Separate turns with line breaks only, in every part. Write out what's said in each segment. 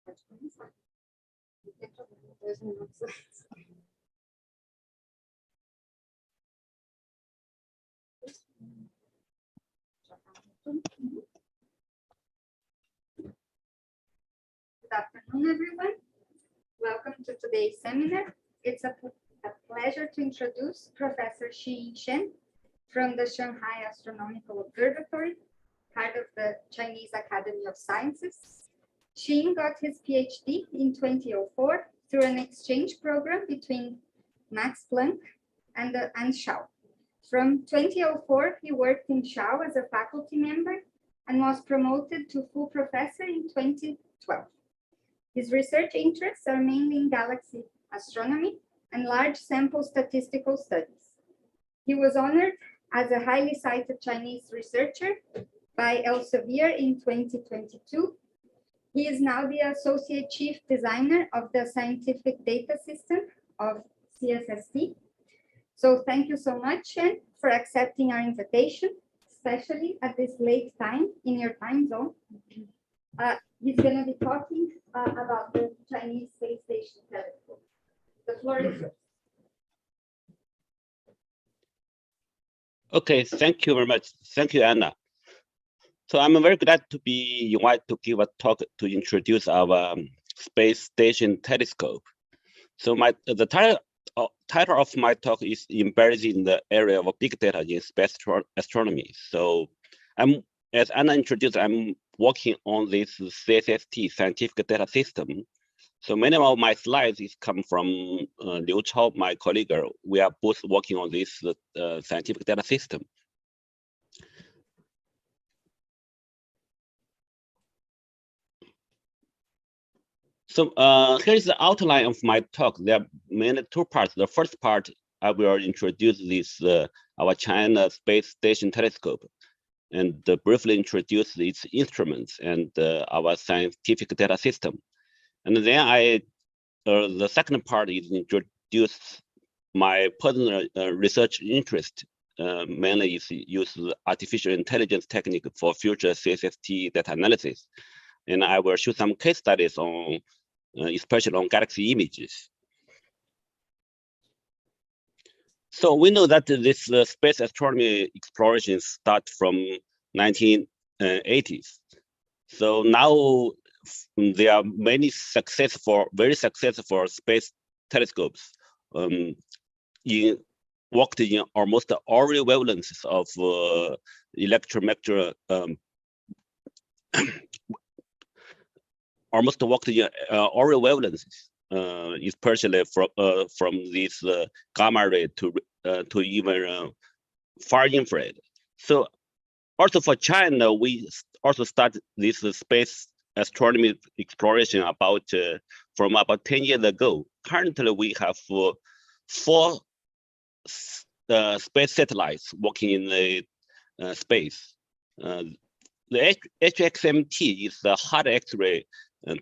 afternoon, everyone. Welcome to today's seminar. It's a pleasure to introduce Professor Xi Shen from the Shanghai Astronomical Observatory, part of the Chinese Academy of Sciences. Xin got his PhD in 2004 through an exchange program between Max Planck and Shao. From 2004, he worked in Shao as a faculty member and was promoted to full professor in 2012. His research interests are mainly in galaxy astronomy and large sample statistical studies. He was honored as a highly cited Chinese researcher by Elsevier in 2022. He is now the Associate Chief Designer of the Scientific Data System of CSST. So thank you so much, Shen, for accepting our invitation, especially at this late time in your time zone. He's going to be talking about the Chinese Space Station telescope. The floor is yours.
Okay, thank you very much. Thank you, Anna. So I'm very glad to be invited to give a talk to introduce our space station telescope. So the title of my talk is Embedding the Area of Big Data in Spatial Astronomy. So as Anna introduced, I'm working on this CSST scientific data system. So many of my slides is come from Liu Chao, my colleague. We are both working on this scientific data system. So here is the outline of my talk. There are mainly two parts. The first part, I will introduce this our China Space Station telescope and briefly introduce its instruments and our scientific data system. And then the second part is introduce my personal research interest, mainly is use artificial intelligence technique for future CSST data analysis. And I will show some case studies on, especially on galaxy images. So we know that this space astronomy exploration start from 1980s. So now there are many very successful space telescopes worked in almost all wavelengths of electromagnetic, almost worked in all wavelengths, especially from this gamma ray to even far infrared. So also for China, we also started this space astronomy exploration from about 10 years ago. Currently, we have 4 space satellites working in the space. The HXMT is the hard X-ray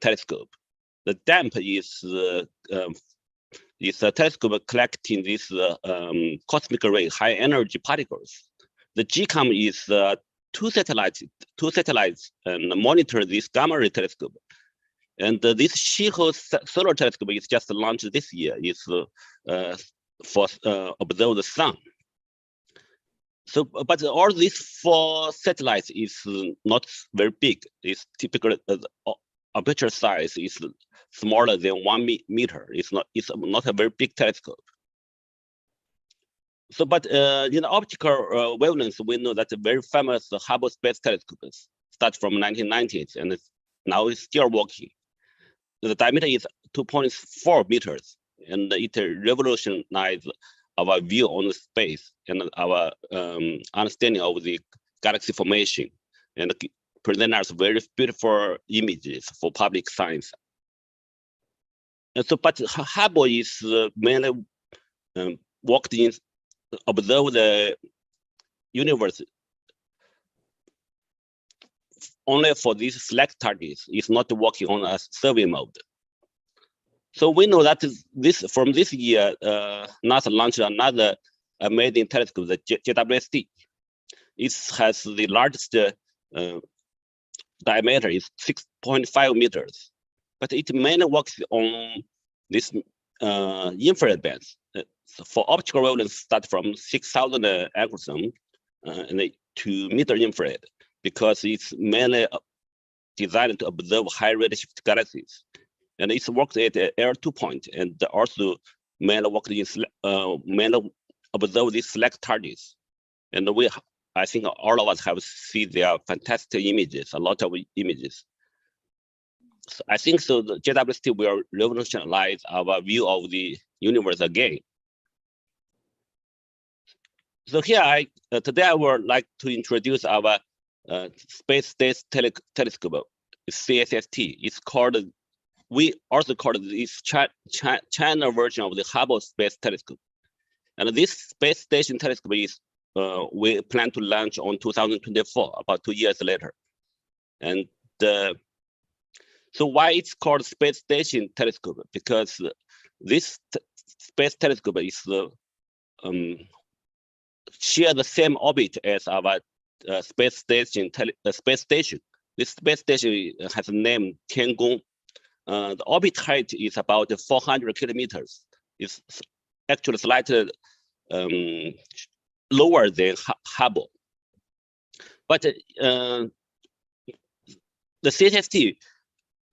telescope. The DAMP is a telescope collecting these cosmic ray high energy particles. The GCOM is two satellites and monitor this gamma ray telescope. And this She-Ho solar telescope is just launched this year. It's for observe the sun. So, but all these 4 satellites is not very big. It's typically aperture size is smaller than 1 meter. It's not a very big telescope. So, but in the optical wavelengths, we know that the very famous Hubble Space Telescope starts from 1990s, and now it's still working. The diameter is 2.4 meters, and it revolutionized our view on the space and our understanding of the galaxy formation, and present us very beautiful images for public science. And so, but Hubble is mainly worked in observe the universe only for these select targets. It's not working on a survey mode. So we know that from this year, NASA launched another amazing telescope, the JWST. It has the largest diameter, is 6.5 meters. but it mainly works on this infrared bands. So for optical wavelengths, start from 6,000 angstrom to mid-infrared, because it's mainly designed to observe high redshift galaxies. And it works at L2 point, and also mainly works in mainly observe these select targets. And I think all of us have seen their fantastic images, a lot of images. So I think so the JWST will revolutionize our view of the universe again. So here today I would like to introduce our space telescope, CSST. It's called, we also call this China version of the Hubble Space Telescope. And this space station telescope is we plan to launch on 2024, about 2 years later. And so why it's called Space Station Telescope? Because this space telescope is share the same orbit as our space station. This space station has a name Tiangong. The orbit height is about 400 kilometers. It's actually slightly lower than Hubble. But the CSST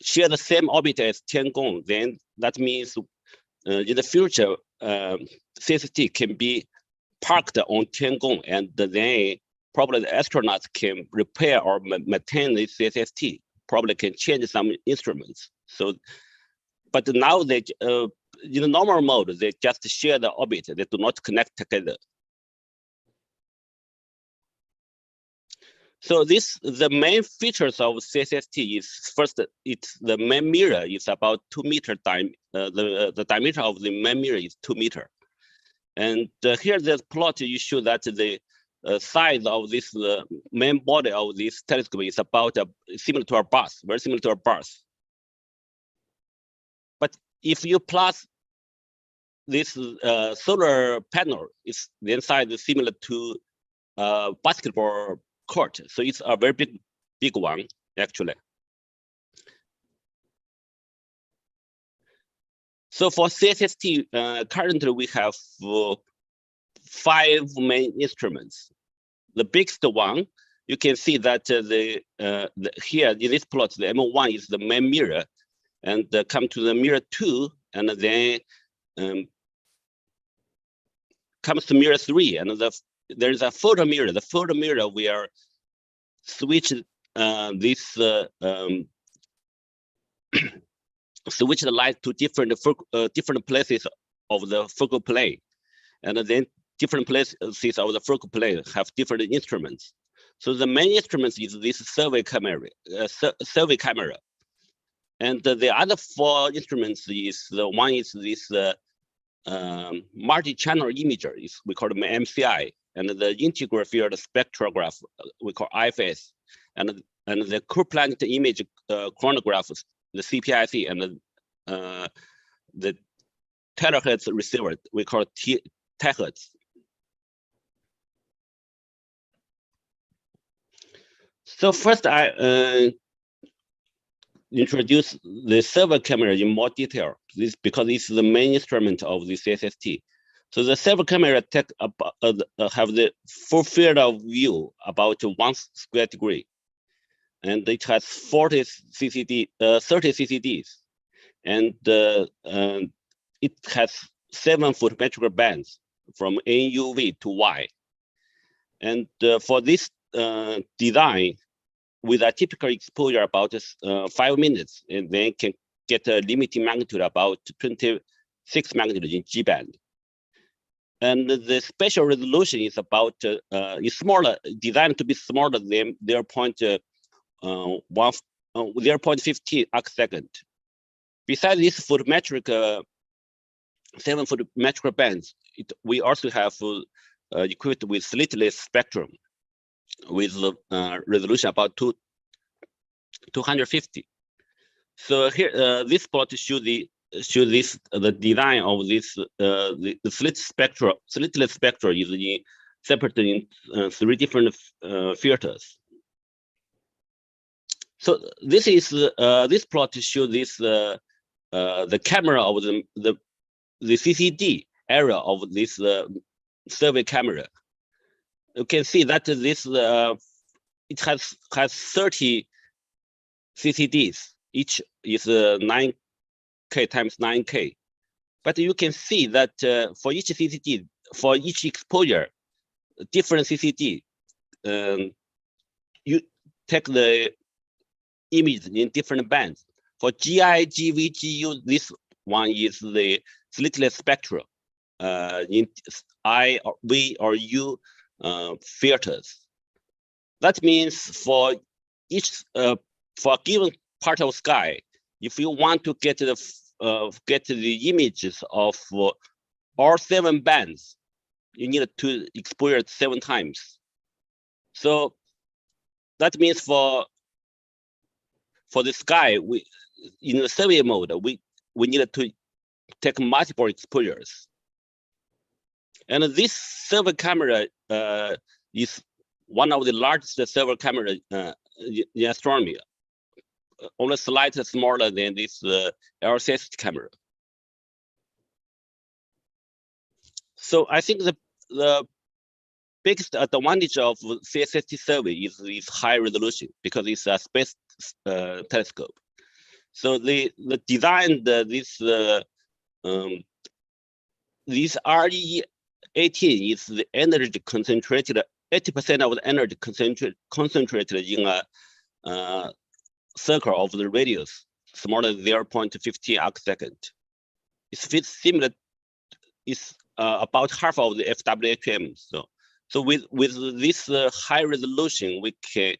share the same orbit as Tiangong, then that means in the future, CSST can be parked on Tiangong, and then probably the astronauts can repair or maintain the CSST, probably can change some instruments. So, but now they, in the normal mode, they just share the orbit, they do not connect together. So the main features of CSST is first, the main mirror is about 2 meter the diameter of the main mirror is 2 meter. And here the plot you show that the size of this main body of this telescope is about similar to a bus, very similar to a bus. But if you plus this solar panel, the inside is similar to basketball court. So it's a very big one, actually. So for CSST, currently we have 5 main instruments. The biggest one, you can see that here in this plot, the M1 is the main mirror, and come to the mirror 2, and then comes to mirror 3, and there's a photo mirror. The photo mirror will switch this switch the light to different places of the focal plane, and then different places of the focal plane have different instruments. So the main instrument is this survey camera, and the other 4 instruments is one is this multi-channel imager, we call it MCI, and the integral field spectrograph, we call IFS, and the coplanet image chronograph, the CPIC, and the Terahertz Receiver, we call it Terahertz. So first I introduce the server camera in more detail, because this is the main instrument of the CSST. So the server camera have the full field of view about 1 square degree, and it has 30 CCDs, and it has 7 photometric bands from NUV to Y. And for this design, with a typical exposure about 5 minutes, and then can get a limiting magnitude about 26 magnitude in G band. And the spatial resolution is about is smaller, designed to be smaller than 0.15 arcsec. Besides this photometric 7 photometric bands, we also have equipped with slitless spectrum with resolution about 250. So here, this plot shows the design of this the slitless spectrum is separated in 3 different filters. So this is this plot to show this the camera of the CCD area of this survey camera. You can see that this it has 30 CCDs. Each is 9K times 9K. But you can see that for each CCD, for each exposure, different CCD, you take the image in different bands. For GI, GV, GU, this one is the slitless spectrum in I, or V, or U filters. That means for each for a given part of sky, if you want to get the images of all 7 bands, you need to exposure it 7 times. So that means for the sky, we in the survey mode, we needed to take multiple exposures. And this survey camera is one of the largest survey cameras in astronomy, only slightly smaller than this CSST camera. So I think the biggest advantage of CSST survey is its high resolution because it's a space telescope. So the design this RE18 is the energy concentrated 80% of the energy concentrated in a circle of the radius smaller than 0.15 arcsecond. It's similar. It's about half of the FWHM. So with this high resolution, we can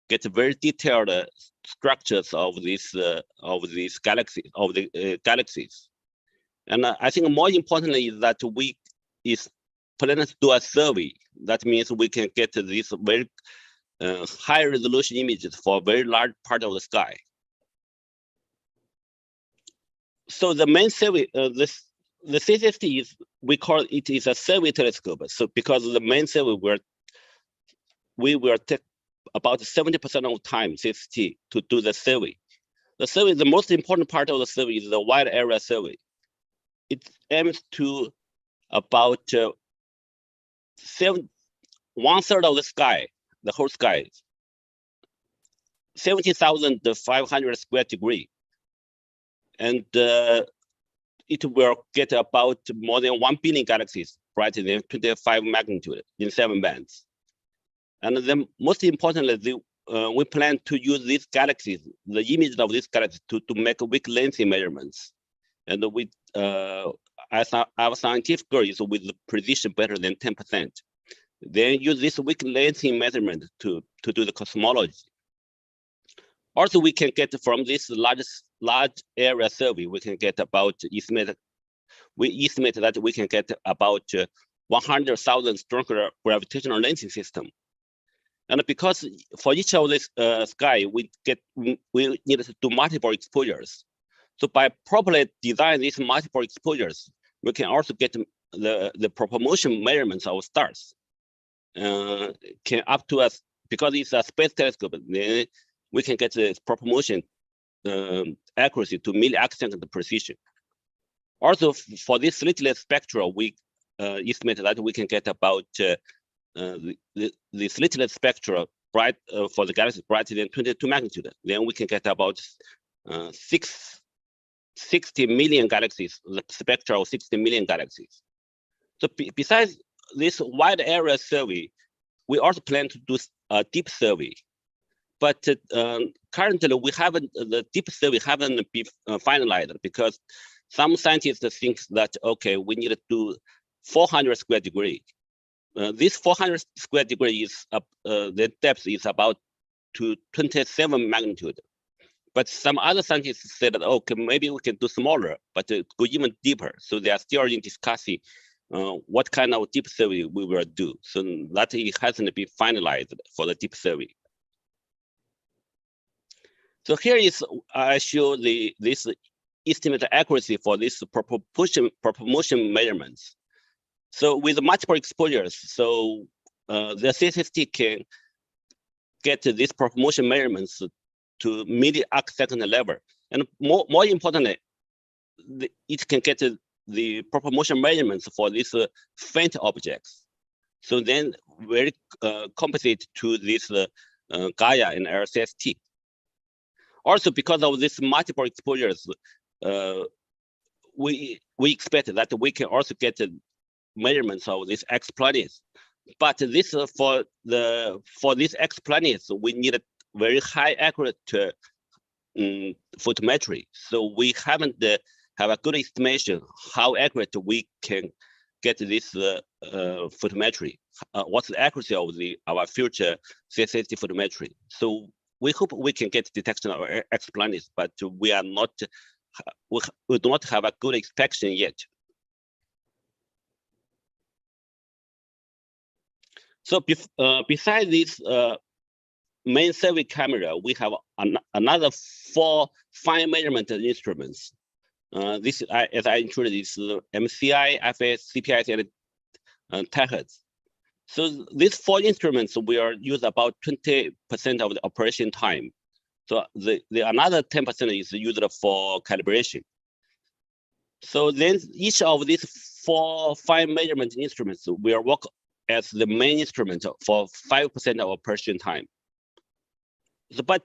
get very detailed structures of these galaxies. And I think more importantly is that we plan to do a survey. That means we can get these very high resolution images for a very large part of the sky. So the main survey, the CSST is, we call it is a survey telescope. So because the main survey we will take about 70% of time CSST to do the survey. The survey, the most important part of the survey is the wide area survey. It aims to about 1/3 of the sky, the whole sky, 70,500 square degree. And it will get about more than 1 billion galaxies brighter than 25 magnitude in 7 bands. And then most importantly, we plan to use these galaxies, the image of these galaxies to make weak length measurements. And with our scientific goal is with precision better than 10%. Then use this weak length measurement to do the cosmology. Also, we can get from this large area survey, we can get about we estimate that we can get about 100,000 stronger gravitational lensing system. And because for each of this sky, we need to do multiple exposures. So by properly design these multiple exposures, we can also get the proper motion measurements of stars. Can up to us, because it's a space telescope, then we can get the proper motion accuracy to milli-arcsecond precision. Also, for this slitless spectra, we estimate that we can get about the slitless spectra bright for the galaxy brighter than 22 magnitude. Then we can get about 60 million galaxies, the spectra of 60 million galaxies. So besides this wide area survey, we also plan to do a deep survey. But currently, the deep survey haven't been finalized because some scientists think that, okay, we need to do 400 square degree. This 400 square degree is, the depth is about to 27 magnitude. But some other scientists said that, okay, maybe we can do smaller, but go even deeper. So they are still in discussing what kind of deep survey we will do. So that it hasn't been finalized for the deep survey. So here is, I show this estimate accuracy for this proper motion measurements. So with multiple exposures, so the CSST can get these proper motion measurements to milli-arcsecond level. And more importantly, it can get the proper motion measurements for these faint objects. So then very compensate to this Gaia and LCST. Also, because of this multiple exposures, we expect that we can also get measurements of these exoplanets. But this for these exoplanets, we need a very high accurate photometry. So we haven't have a good estimation how accurate we can get this photometry. What's the accuracy of our future CSST photometry? So we hope we can get detection of exoplanets, but we are not. We do not have a good inspection yet. So besides this main survey camera, we have another 4 fine measurement instruments. This, as I introduced, is MCI, FS, CPIC, and Terahertz. So these 4 instruments will use about 20% of the operation time. So the another 10% is used for calibration. So then each of these 4 fine measurement instruments will work as the main instrument for 5% of operation time. So, but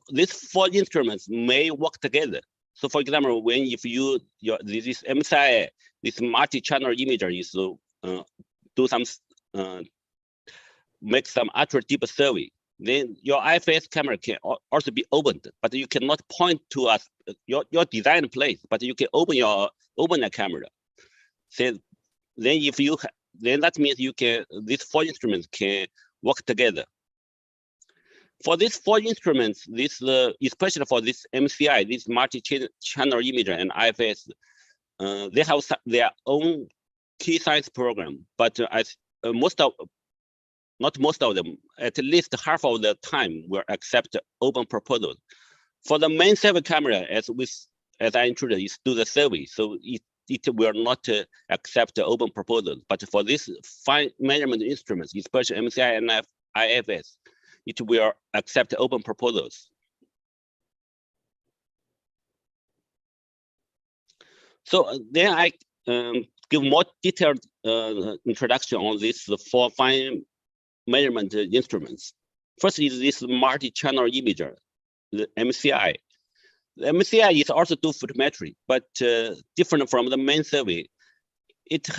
these 4 instruments may work together. So for example, if this MCI, this multi-channel imager is do some make some ultra deep survey, then your IFS camera can also be opened, but you cannot point to your designed place, but you can open the camera. So then then that means these 4 instruments can work together. For these 4 instruments, especially for this MCI, this multi-channel imager and IFS, they have their own key science program, but not most of them, at least half of the time will accept open proposals. For the main survey camera, as I introduced, is do the survey, so it will not accept open proposals. But for these fine measurement instruments, especially MCI and IFS, it will accept open proposals. So then I give more detailed introduction on these 4 fine measurement instruments. First is this multi-channel imager, the MCI. The MCI is also do photometry, but different from the main survey. It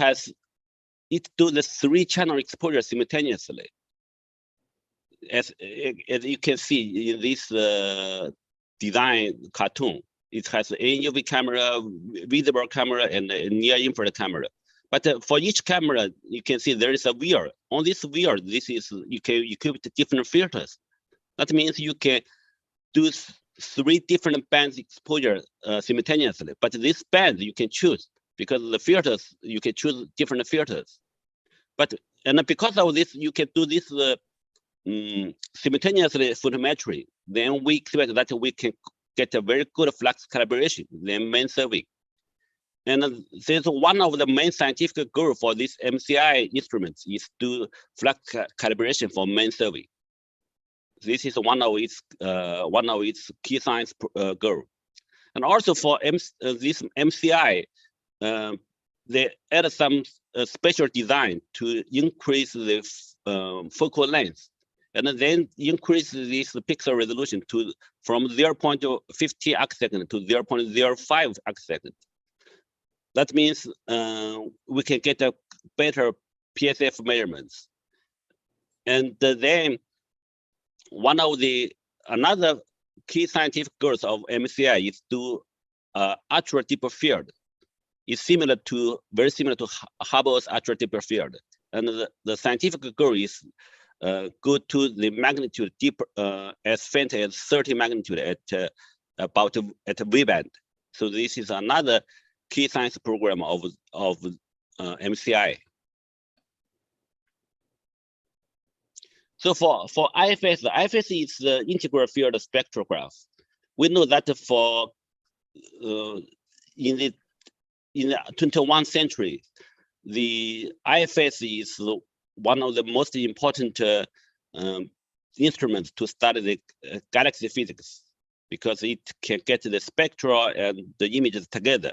do the 3 channel exposure simultaneously. As you can see in this design cartoon, it has an UV camera, visible camera, and a near-infrared camera. But for each camera, you can see there is a wheel. On this wheel, you can equip different filters. That means you can do 3 different bands exposure simultaneously. But this band you can choose because the filters you can choose different filters. And because of this, you can do this simultaneously photometry. Then we expect that we can get a very good flux calibration than main survey. And there's one of the main scientific goals for this MCI instruments is to flux calibration for main survey. This is one of its key science goal. And also for this MCI, they add some special design to increase the focal length, and then increase this pixel resolution from 0.50 arcsecond to 0.05 arcsecond. That means we can get a better PSF measurements. And then another key scientific goals of MCI is to ultra deep field. It's very similar to Hubble's ultra deep field. And the scientific goal is go to the magnitude deep as faint as 30 magnitude at V band. So this is another key science program of MCI. So for IFS, the IFS is the integral field spectrograph. We know that for in the 21st century, the IFS is one of the most important instruments to study the galaxy physics. because it can get the spectra and the images together.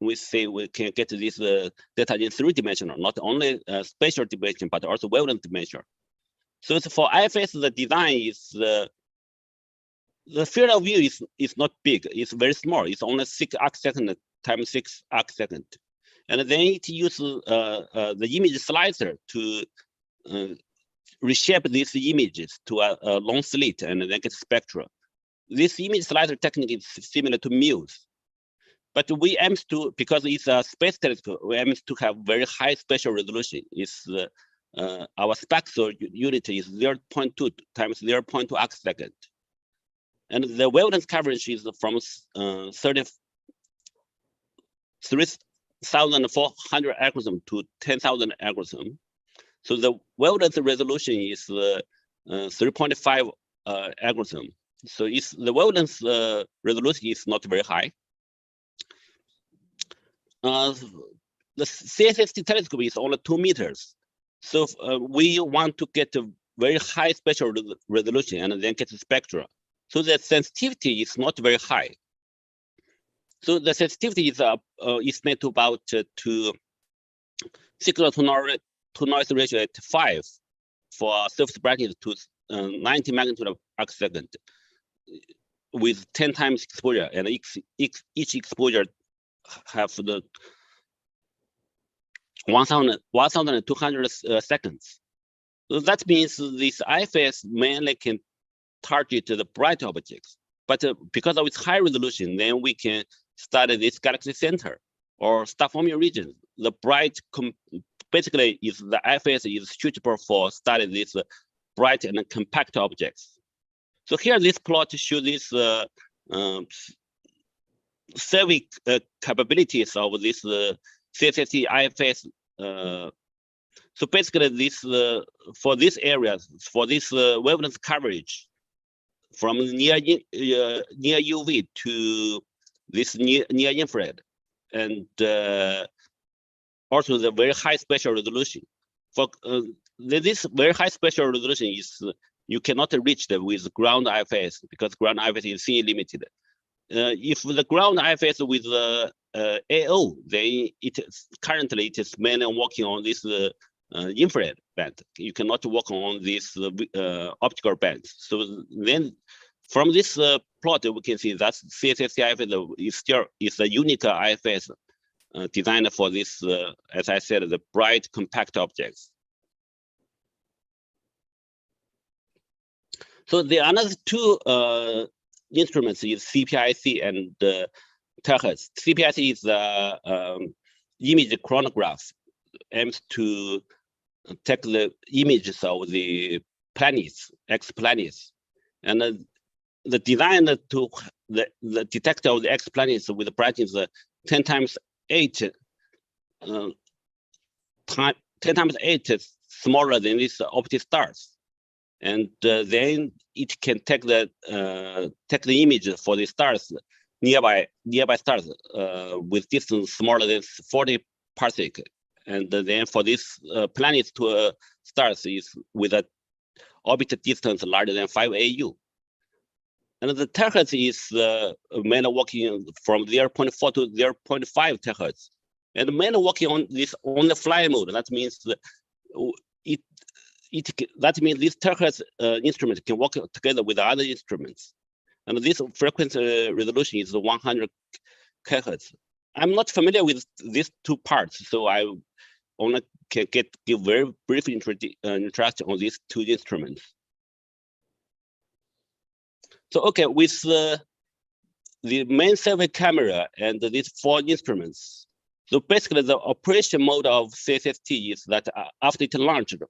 We say we can get this data in 3-dimensional, not only spatial dimension, but also wavelength dimension. So for IFS, the design is the field of view is not big. It's very small. It's only 6 arcsecond times 6 arcsecond. And then it uses the image slicer to reshape these images to a long slit and then get spectra. This image slicer technique is similar to Muse. But we aim to, because it's a space telescope, we aim to have very high spatial resolution. It's our spectral unit is 0.2 times 0.2 arcsecond. And the wavelength coverage is from 3,400 algorithm to 10,000 algorithm. So the wavelength resolution is 3.5 algorithm. So the wavelength resolution is not very high. The CSST telescope is only 2 meters. So we want to get a very high spatial resolution and then get the spectra. So the sensitivity is not very high. So the sensitivity is estimated to about to signal to noise ratio at 5 for surface brightness to 90 magnitude of arcsecond with 10 times exposure, and each exposure have the 1,200 seconds. So that means this IFS mainly can target the bright objects, but because of its high resolution, then we can study this galaxy center or star forming region. The bright, basically, is the IFS is suitable for studying these bright and compact objects. So here, this plot shows this survey capabilities of this CSST IFS. So basically, this for this area, for this wavelength coverage, from near UV to this near infrared, and also the very high spatial resolution. For this very high spatial resolution is you cannot reach them with ground IFS because ground IFS is CE limited. If the ground IFS with AO, then currently it is mainly working on this infrared band. You cannot work on this optical bands. So then from this plot, we can see that CSST IFS is a unique IFS designed for this, as I said, the bright compact objects. So the another two instruments is CPIC and Terahertz. CPIC is the image chronograph, aims to take the images of the planets, exoplanets, and the design to the detector of the exoplanets with the brightness 10 times 8 smaller than these optic stars, and then it can take the image for the stars nearby stars with distance smaller than 40 parsec, and then for this planets to stars is with a orbit distance larger than 5 AU. And the terahertz is mainly working from 0.4 to 0.5 terahertz, and mainly working on this on the fly mode. That means that means this terahertz instrument can work together with other instruments, and this frequency resolution is 100 kHz. I'm not familiar with these two parts, so I only can give very brief introduction on these two instruments. So okay, with the main survey camera and these 4 instruments, so basically the operation mode of CSST is that after it launched,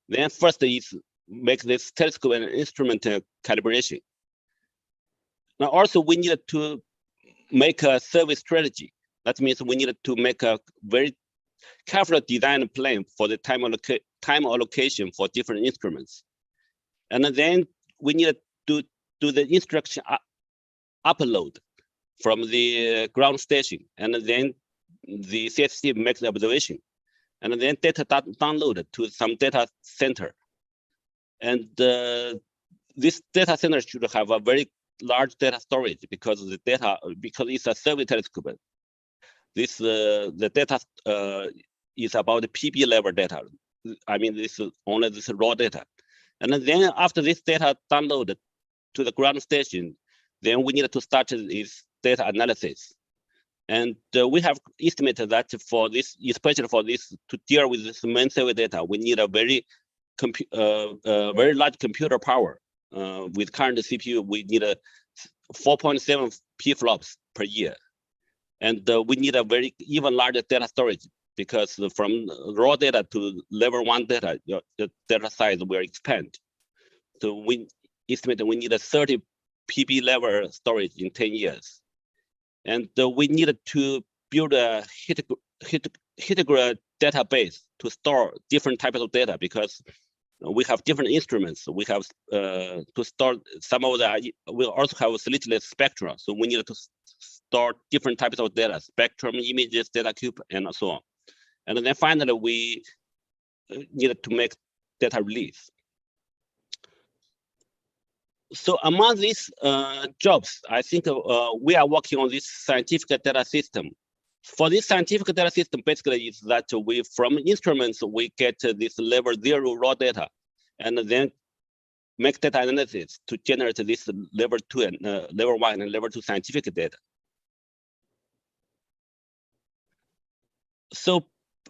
then first is make this telescope and instrument calibration. Now also we need to make a survey strategy. That means we need to make a very careful design plan for the time allocation for different instruments. And then we need to do the instruction upload from the ground station, and then the CSST makes the observation, and then data download to some data center. And this data center should have a very large data storage because it's a survey telescope. This the data is about PB level data. I mean, this is only this raw data. And then after this data downloaded to the ground station, then we need to start this data analysis. And we have estimated that for this, especially for this, to deal with this main survey data, we need a very large computer power. With current CPU, we need a 4.7 pflops per year. And we need a very even larger data storage because from raw data to level 1 data, the data size will expand. So we estimate we need a 30 PB level storage in 10 years. And we needed to build a heterogeneous database to store different types of data because we have different instruments. We have to store some of the, we also have slitless spectra. So we needed to store different types of data, spectrum, images, data cube, and so on. And then finally, we needed to make data release. So among these jobs, I think we are working on this scientific data system. For this scientific data system, basically is that we, from instruments, we get this level 0 raw data, and then make data analysis to generate this level 2 and level 1 and level 2 scientific data. So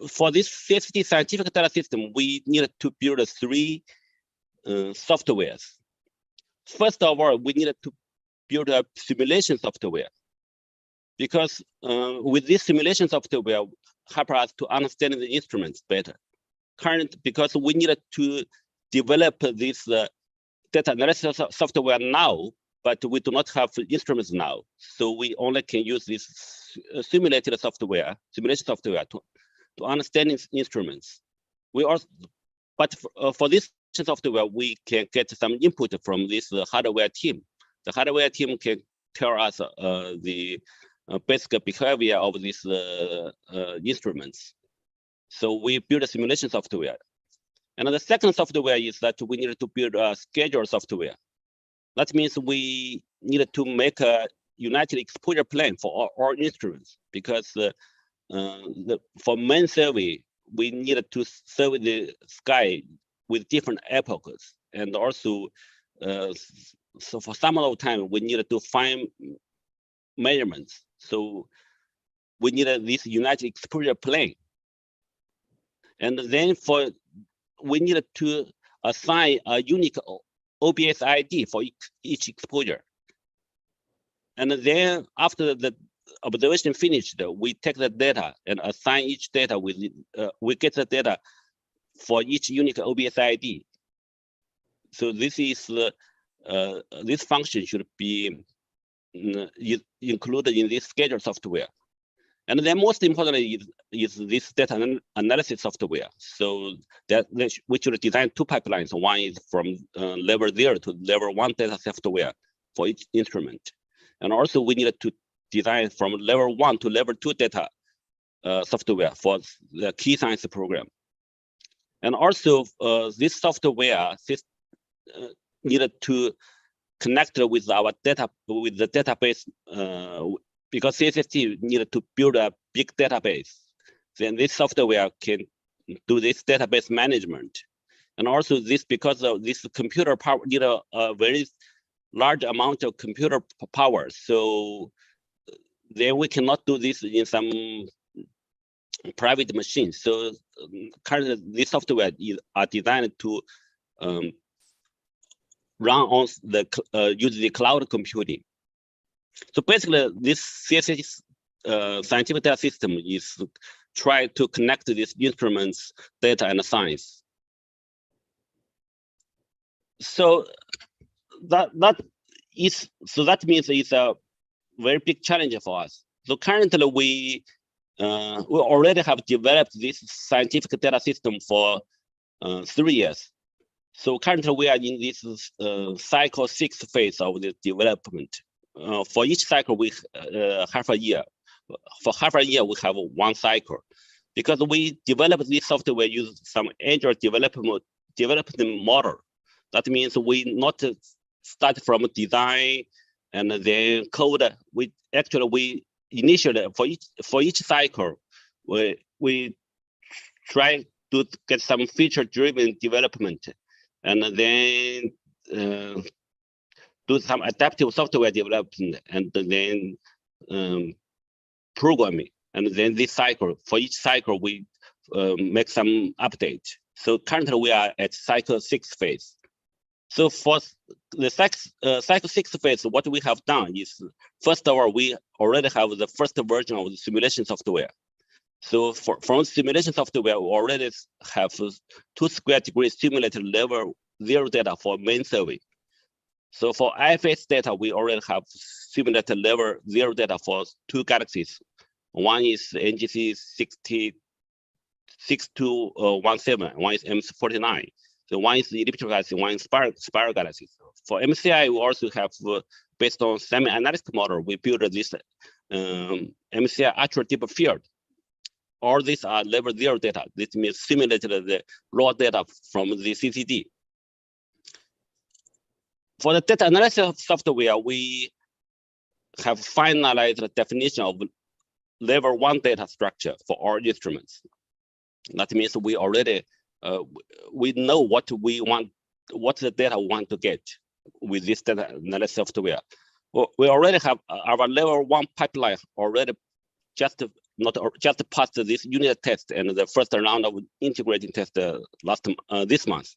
for this CSST scientific data system, we needed to build 3 softwares. First of all, we needed to build a simulation software because with this simulation software, help us to understand the instruments better. Because we needed to develop this data analysis software now, but we do not have instruments now. So we only can use this simulation software to understand instruments. We also, but for this software, we can get some input from this hardware team. The hardware team can tell us the basic behavior of these instruments. So we build a simulation software. And the second software is that we needed to build a schedule software. That means we needed to make a united exposure plane for all instruments because for main survey, we needed to survey the sky with different epochs, and also so for some of the time we needed to find measurements. So we needed this united exposure plane, and then we needed to assign a unique OBS ID for each exposure. And then after the observation finished, we take the data and assign each data with we get the data for each unique OBS ID. So this is this function should be included in this schedule software. And then most importantly is this data analysis software. So that we should design 2 pipelines. One is from level 0 to level 1 data software for each instrument. And also we needed to design from level 1 to level 2 data software for the key science program. And also this software needed to connect with our data, with the database, because CSST needed to build a big database. Then this software can do this database management. And also this, because of this computer power, need a very large amount of computer power. So then we cannot do this in some private machines. So currently this software are designed to run on the use the cloud computing. So basically, this CSST scientific data system is try to connect these instruments, data, and science. So that means it's a very big challenge for us. So currently, we already have developed this scientific data system for 3 years. So currently, we are in this cycle 6 phase of the development. For each cycle, we half a year. For half a year, we have 1 cycle. Because we developed this software using some Agile development model. That means we not start from design and then code. We initially for each cycle, we try to get some feature-driven development, and then do some adaptive software development, and then programming. And then this cycle, for each cycle, we make some update. So currently we are at cycle 6 phase. So for the cycle 6 phase, what we have done is, first of all, we already have the first version of the simulation software. So from simulation software, we already have 2 square degree simulated level 0 data for main survey. So for IFS data, we already have simulated level 0 data for 2 galaxies. One is NGC 6217, one is M49. So one is the elliptical galaxy, one is spiral galaxy. For MCI, we also have, based on semi-analytic model, we built this MCI ultra deep field. All these are level 0 data. This means simulated the raw data from the CCD. For the data analysis software, we have finalized the definition of level 1 data structure for all instruments. That means we already we know what we want, what the data we want to get with this data analysis software. Well, we already have our level 1 pipeline already just passed this unit test and the first round of integrating test this month,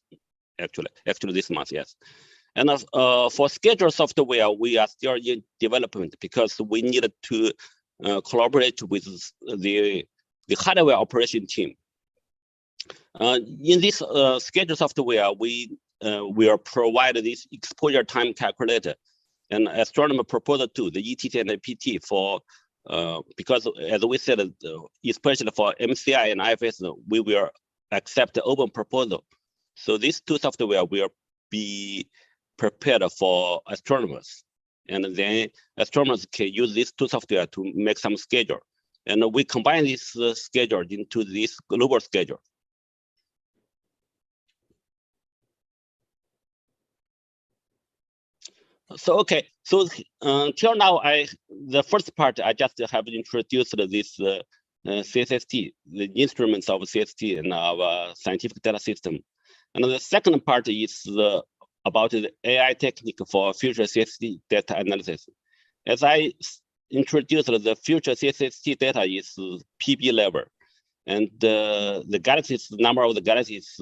actually this month, yes. And for schedule software, we are still in development because we needed to collaborate with the hardware operation team. In this schedule software, we will provide this exposure time calculator, and astronomer proposal to the ETC and the PT for because as we said, especially for MCI and IFS, we will accept the open proposal. So these 2 software will be prepared for astronomers, and then astronomers can use these 2 software to make some schedule, and we combine this schedule into this global schedule. So okay, so till now, the first part I just have introduced this CSST, the instruments of CSST and our scientific data system, and the second part is about the AI technique for future CSST data analysis. As I introduced, the future CSST data is PB level, and the galaxies, the number of the galaxies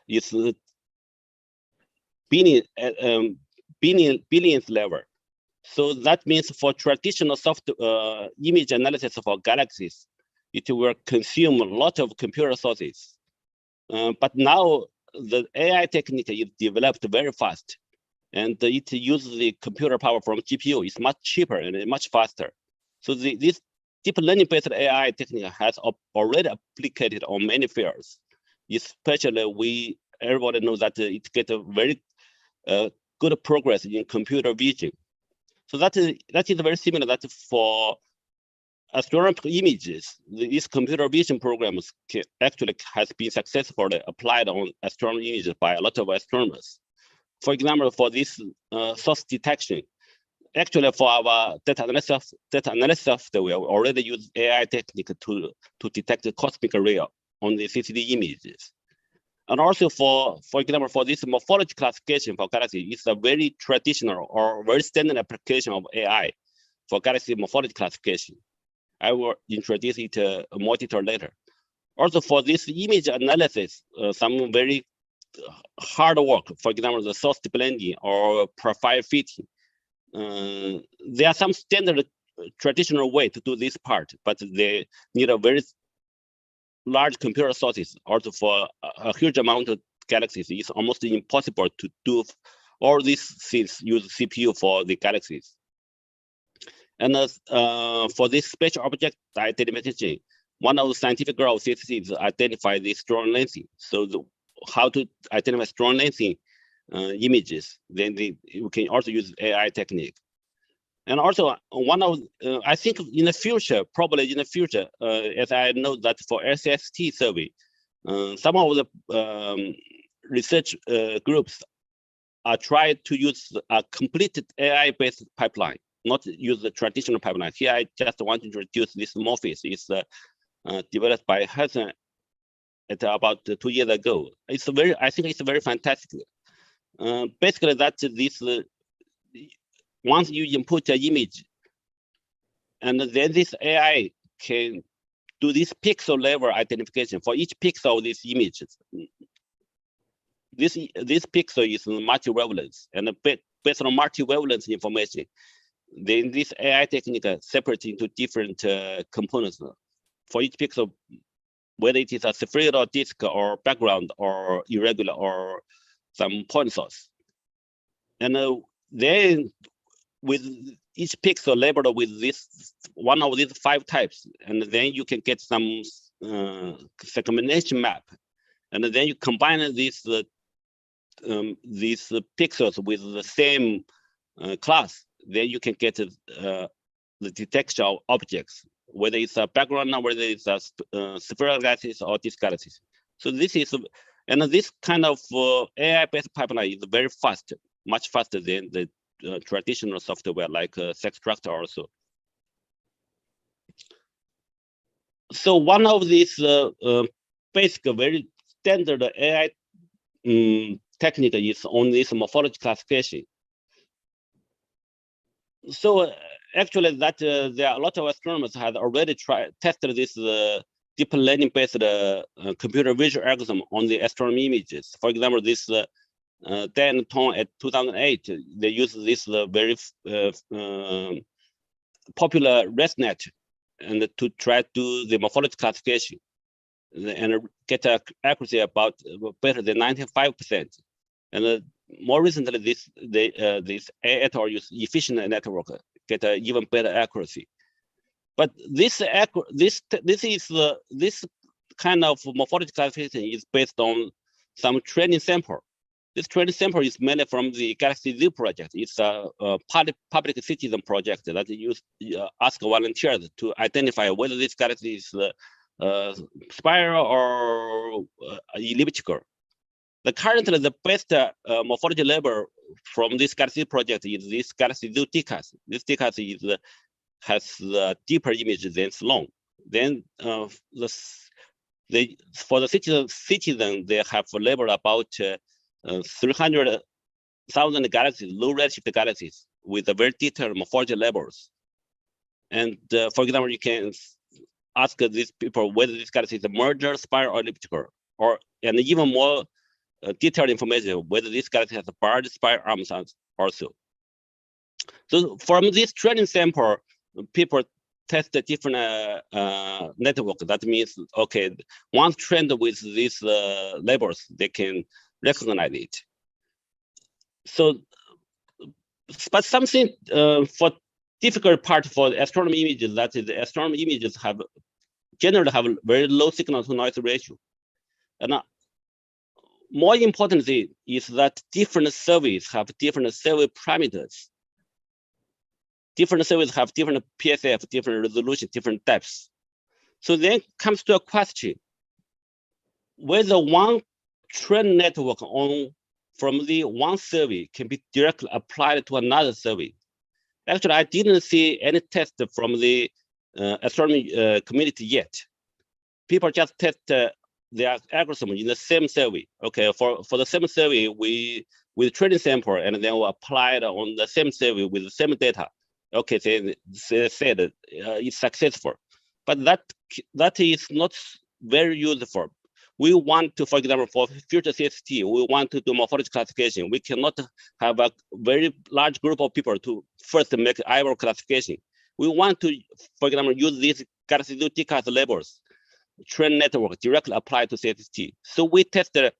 is billions level. So that means for traditional image analysis for galaxies, it will consume a lot of computer sources. But now the AI technique is developed very fast, and it uses the computer power from GPU. It's much cheaper and much faster. So this deep learning-based AI technique has already applied on many fields. Especially, everybody knows that it gets a very good progress in computer vision. So that is very similar that for astronomical images, these computer vision programs actually has been successfully applied on astronomical images by a lot of astronomers. For example, for this source detection, actually for our data analysis software, we already use AI technique to detect the cosmic ray on the CCD images. And also for example, for this morphology classification for galaxy, it's a very traditional or very standard application of AI for galaxy morphology classification. I will introduce it more detail later. Also for this image analysis, some very hard work, for example, the source blending or profile fitting. There are some standard traditional way to do this part, but they need a very large computer sources. Also for a huge amount of galaxies, it's almost impossible to do all these things use CPU for the galaxies. And for this spatial object identification, one of the scientific goals of CSST is to identify the strong lensing. So how to identify strong lensing images, then you can also use AI technique. And also one of, I think in the future, probably in the future, as I know that for SST survey, some of the research groups try to use a completed AI-based pipeline, not use the traditional pipeline. Here, I just want to introduce this Morpheus. It's developed by Hudson at about 2 years ago. I think it's very fantastic. Basically, that this once you input an image, and then this AI can do this pixel level identification for each pixel of these images. This pixel is multi-wavelengths, and based on multi-wavelengths information, then this AI technique separates into different components for each pixel, whether it is a spherical disk or background or irregular or some point source. And then with each pixel labeled with this one of these 5 types, and then you can get some segmentation map, and then you combine these pixels with the same class, then you can get the detection of objects, whether it's a background or whether it's a spherical galaxies or disk galaxies. So this is, and this kind of AI-based pipeline is very fast, much faster than the traditional software like Spectrograph also. So one of these basic, very standard AI technique is on this morphology classification. So actually, that there are a lot of astronomers have already tested this deep learning-based computer vision algorithm on the astronomy images. For example, this Dan Tong at 2008, they used this very popular ResNet and to try to do the morphology classification and get an accuracy about better than 95%. And more recently, this et al. Use efficient network get an even better accuracy. But this kind of morphology classification is based on some training sample. This training sample is mainly from the Galaxy Zoo project. It's a public citizen project that ask volunteers to identify whether this galaxy is spiral or elliptical. Currently, the best morphology label from this Galaxy project is this Galaxy Zoo TCAS. This TCAS has a deeper image than Sloan. Then for the citizen, they have labeled about 300,000 galaxies, low redshift galaxies with a very detailed morphology labels. And for example, you can ask these people whether this galaxy is a merger, spiral, or elliptical, and even more detailed information whether this galaxy has a barred spiral arms also. So from this training sample, people test the different network. That means, okay, once trained with these labels, they can recognize it. So, but something for difficult part for the astronomy images, that is, the astronomy images generally have very low signal to noise ratio. And more importantly is that different surveys have different survey parameters. Different surveys have different PSF, different resolution, different depths. So then comes to a question, whether one trained network from the one survey can be directly applied to another survey. Actually, I didn't see any test from the astronomy community yet. People just test their algorithm in the same survey. Okay, for the same survey, with training sample, and then we applied on the same survey with the same data. Okay, they said it's successful, but that is not very useful. We want to, for example, for future CST, we want to do morphology classification. We cannot have a very large group of people to first make eyeball classification. We want to, for example, use these Galaxy Zoo TCAS labels, train network directly applied to CST. So we tested,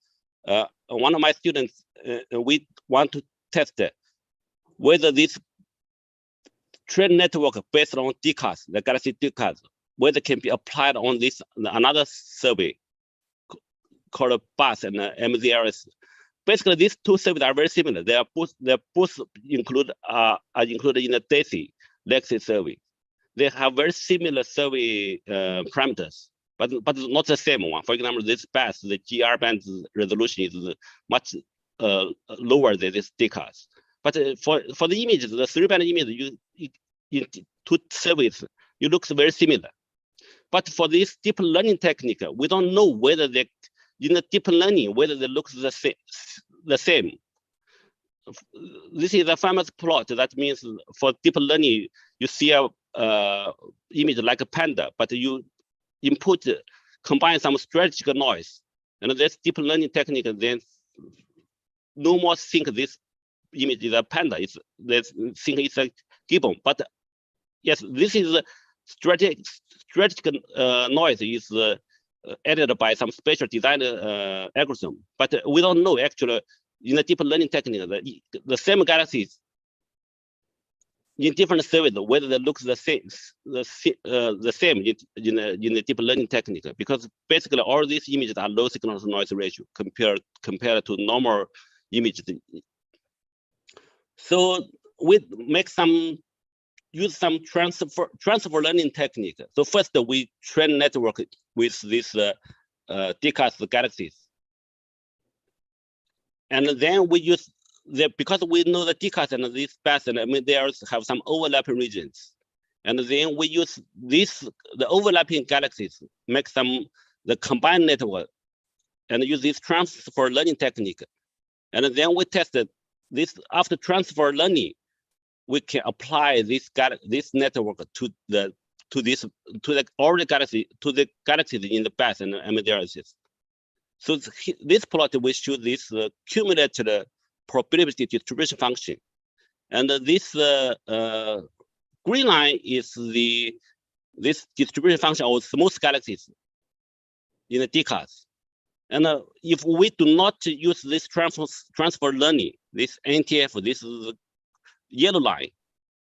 one of my students, we want to test whether this train network based on TCAS, the Galaxy TCAS, whether it can be applied on this another survey called BUS and MZRS. Basically, these two surveys are very similar. They are both included in the DAISY legacy survey. They have very similar survey parameters, but not the same one. For example, this BUS, the GR band resolution is much lower than this decays. But for the images, the 3-band image, to service, it looks very similar. But for this deep learning technique, we don't know whether they, in the deep learning, whether they look the same. This is a famous plot. That means for deep learning, you see a image like a panda, but you combine some strategic noise, and this deep learning technique then no more think this image is a panda. They think it's a gibbon. But yes, this is a strategic noise is added by some spatial design algorithm. But we don't know actually in the deep learning technique the same galaxies in different surveys whether they look the same in the deep learning technique, because basically all these images are low signal to noise ratio compared to normal images. So we use some transfer learning technique. So first we train network with these decays galaxies, and then we use because we know the decays and these paths, and I mean, they also have some overlapping regions, and then we use the overlapping galaxies, make the combined network, and use this transfer learning technique, and then we tested this. After transfer learning, we can apply this network to the galaxies in the path and analysis. So this plot we show this cumulative probability distribution function, and this green line is this distribution function of smooth galaxies in the decays. And if we do not use this transfer learning, this NTF, this is the yellow line,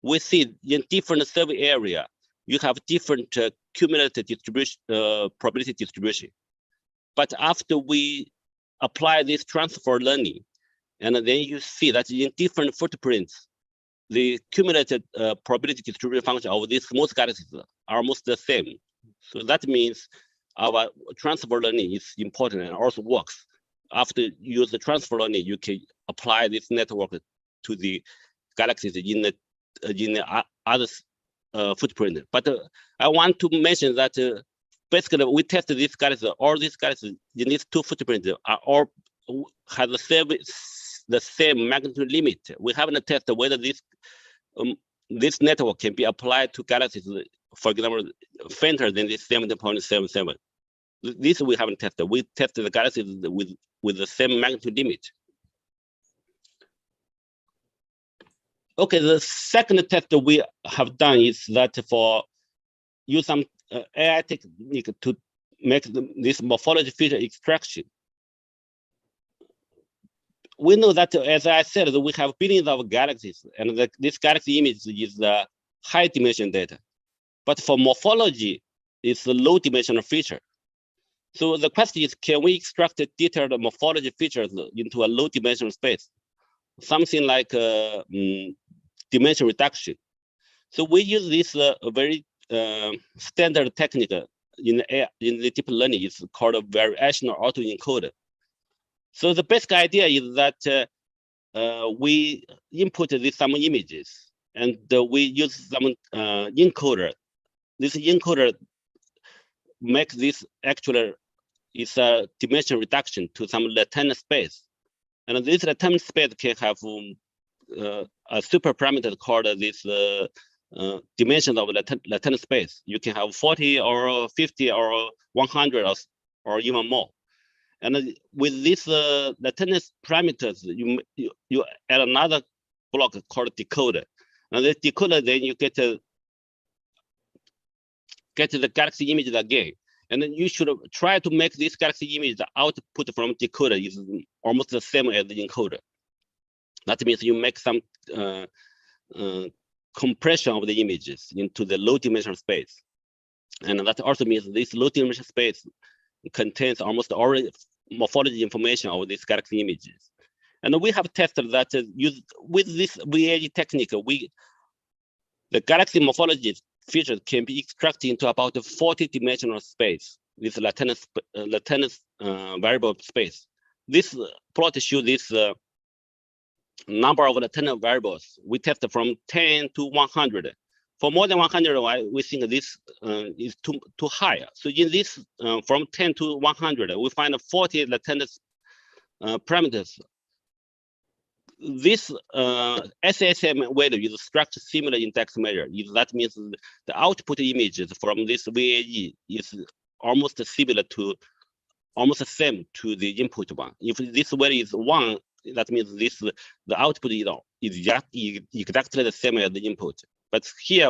we see in different survey area, you have different cumulative distribution, probability distribution. But after we apply this transfer learning, and then you see that in different footprints, the cumulative probability distribution function of these smooth galaxies are almost the same. So that means our transfer learning is important and also works. After you use the transfer learning, you can apply this network to the galaxies in the other footprint. But I want to mention that basically we tested these galaxies. All these galaxies in these two footprints are all have the same magnitude limit. We haven't tested whether this network can be applied to galaxies, for example, fainter than this 70.77. This we haven't tested. We tested the galaxies with the same magnitude limit. Okay, the second test we have done is that use some AI technique to make this morphology feature extraction. We know that, as I said, that we have billions of galaxies, and this galaxy image is the high dimension data. But for morphology, it's a low dimensional feature. So the question is, can we extract detailed morphology features into a low dimensional space? Something like dimension reduction. So we use this very standard technique in the deep learning. It's called a variational autoencoder. So the basic idea is that we input some images, and we use some encoder. This encoder makes this actually is a dimension reduction to some latent space, and this latent space can have a super parameter called this dimension of latent space. You can have 40 or 50 or 100 or even more. And with these latent parameters, you add another block called decoder. And the decoder, then you get the galaxy image again. And then you should try to make this galaxy image, the output from decoder is almost the same as the encoder. That means you make some compression of the images into the low dimensional space. And that also means this low dimensional space contains almost all morphology information of these galaxy images. And we have tested that with this VAG technique, the galaxy morphology features can be extracted into about 40-dimensional space, this latent variable space. This plot shows this number of the 10 variables. We test from 10 to 100. For more than 100, we think this is too high. So in this, from 10 to 100, we find 40 latent parameters. This SSM value is structure similar index measure. That means the output images from this VAE is almost similar to, almost the same to the input one. If this value is 1, that means the output is exactly the same as the input. But here,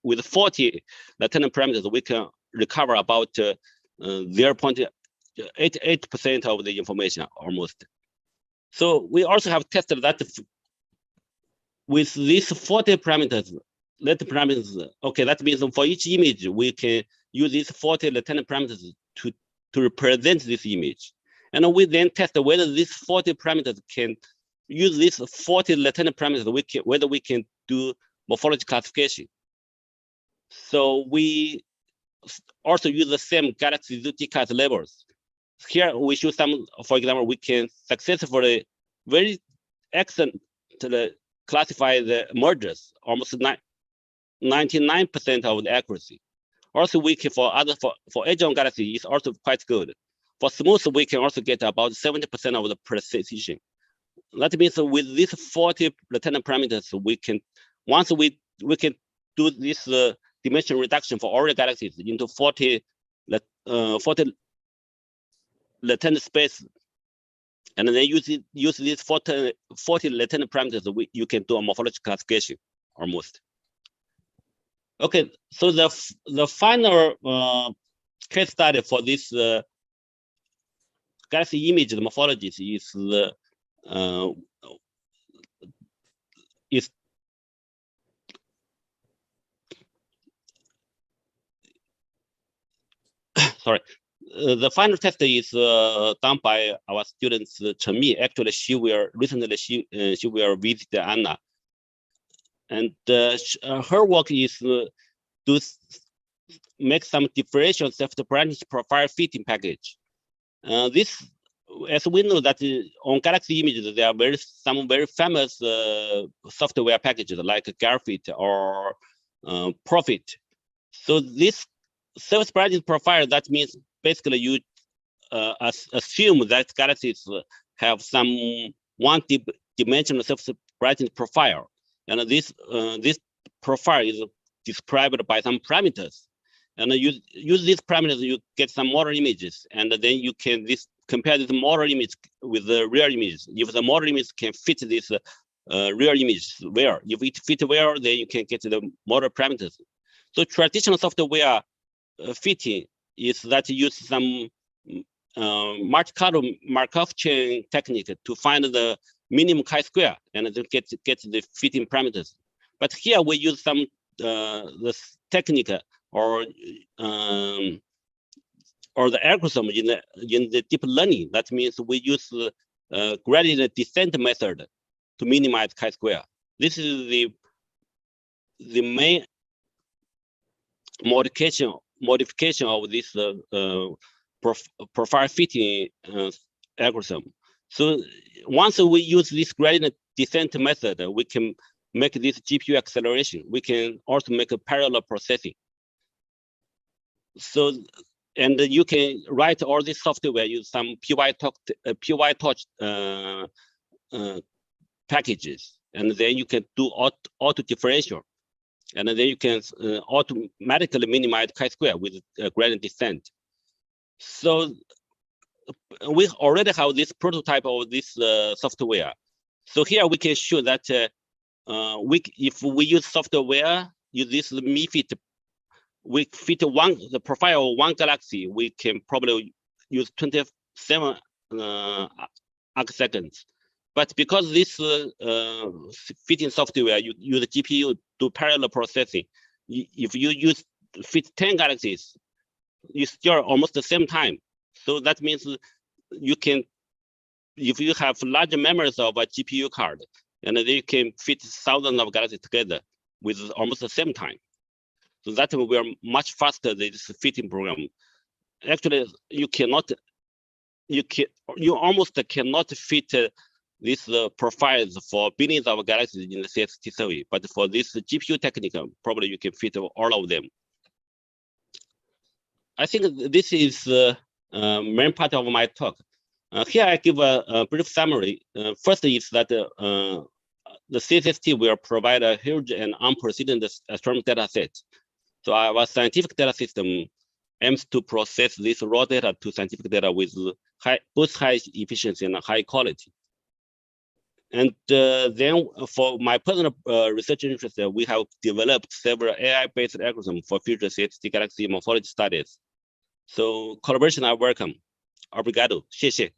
with 40 latent parameters, we can recover about 0.88% of the information, almost. So we also have tested that with these 40 parameters, latent parameters. Okay, that means for each image, we can use these 40 latent parameters to represent this image. And we then test whether these 40 parameters can use these 40 latent parameters, whether we can do morphology classification. So we also use the same galaxy z-cat labels. Here we show some, for example, we can successfully, very excellent classify the mergers, almost 99% of the accuracy. Also, we can for edge-on galaxy is also quite good. For smooth, we can also get about 70% of the precision. That means with these 40 latent parameters, we can once we can do this dimension reduction for all the galaxies into 40 latent space, and then use these 40 latent parameters, you can do a morphology classification almost. Okay, so the final case study for this galaxy image morphologies is sorry. The final test is done by our students Chen Mi. Actually, she will visit Anna, and her work is to make some differential self-branch profile fitting package. This, as we know that on Galaxy images, there are some very famous software packages like Garfit or Profit. So this self-branch profile, that means basically you assume that galaxies have some one-dimensional self-branch profile, and this profile is described by some parameters. And you use these parameters, you get some model images, and then you can compare this model image with the real images. If the model image can fit this real image well, if it fits well, then you can get the model parameters. So traditional software fitting is that you use some multi-color Markov chain technique to find the minimum chi-square and then get the fitting parameters. But here we use some the technique or the algorithm in the deep learning. That means we use gradient descent method to minimize chi-square. This is the main modification of this profile fitting algorithm. So once we use this gradient descent method, we can make this GPU acceleration. We can also make a parallel processing. So, and you can write all this software, use some PyTorch packages, and then you can do auto differential. And then you can automatically minimize chi-square with gradient descent. So we already have this prototype of this software. So here we can show that if we use software, use this MiFit, we fit the profile of one galaxy, we can probably use 27 arcseconds. But because this fitting software, you use the GPU to parallel processing. If you fit 10 galaxies, you still almost the same time. So that means you can, if you have large memories of a GPU card, and then you can fit thousands of galaxies together with almost the same time. So that we are much faster than this fitting program. Actually, you almost cannot fit This profiles for billions of galaxies in the CSST survey, but for this GPU technique, probably you can fit all of them. I think this is the main part of my talk. Here I give a brief summary. First is that the CSST will provide a huge and unprecedented astronomy data set. So our scientific data system aims to process this raw data to scientific data with both high efficiency and high quality. And then for my personal research interest, we have developed several AI-based algorithms for future CSST galaxy morphology studies. So collaboration are welcome. Obrigado. 谢谢.